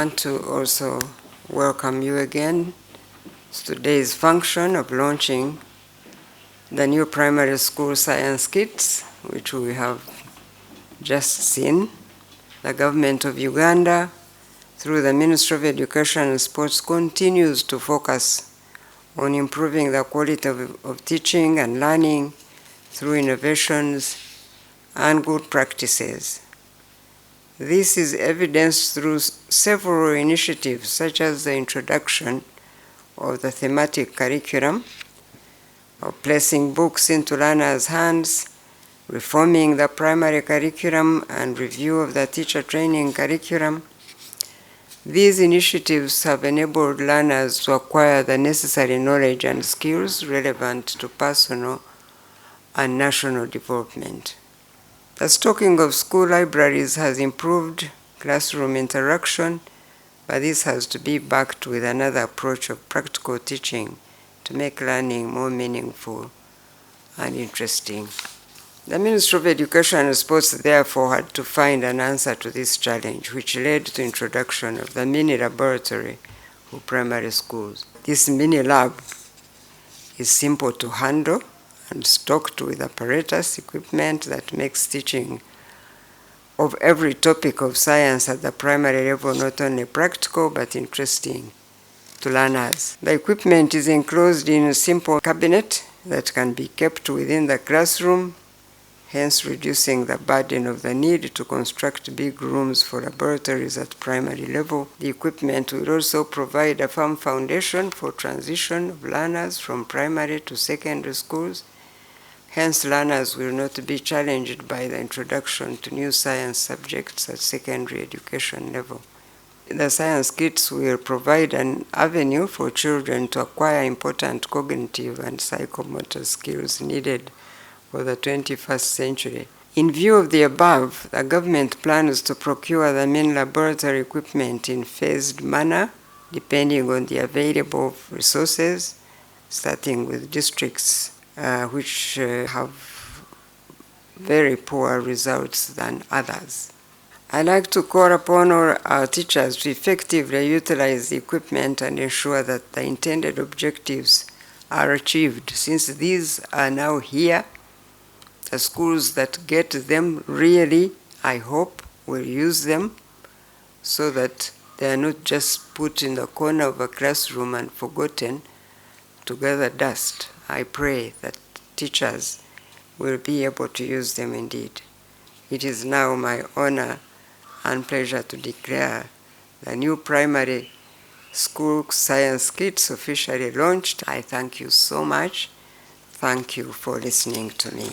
want to also welcome you again to today's function of launching the new primary school science kits, which we have just seen. The government of Uganda, through the Ministry of Education and Sports, continues to focus on improving the quality of teaching and learning through innovations and good practices. This is evidenced through several initiatives, such as the introduction of the thematic curriculum, of placing books into learners' hands, reforming the primary curriculum, and review of the teacher training curriculum. These initiatives have enabled learners to acquire the necessary knowledge and skills relevant to personal and national development. The stocking of school libraries has improved classroom interaction, but this has to be backed with another approach of practical teaching to make learning more meaningful and interesting. The Ministry of Education and Sports therefore had to find an answer to this challenge, which led to the introduction of the mini laboratory for primary schools. This mini lab is simple to handle and stocked with apparatus, equipment that makes teaching of every topic of science at the primary level not only practical but interesting to learners. The equipment is enclosed in a simple cabinet that can be kept within the classroom, hence reducing the burden of the need to construct big rooms for laboratories at primary level. The equipment will also provide a firm foundation for transition of learners from primary to secondary schools. Hence, learners will not be challenged by the introduction to new science subjects at secondary education level. The science kits will provide an avenue for children to acquire important cognitive and psychomotor skills needed for the 21st century. In view of the above, the government plans to procure the main laboratory equipment in phased manner, depending on the available resources, starting with districts which have very poor results than others. I'd like to call upon all our teachers to effectively utilize the equipment and ensure that the intended objectives are achieved. Since these are now here, the schools that get them really, I hope, will use them so that they are not just put in the corner of a classroom and forgotten to gather dust. I pray that teachers will be able to use them indeed. It is now my honor and pleasure to declare the new primary school science kits officially launched. I thank you so much. Thank you for listening to me.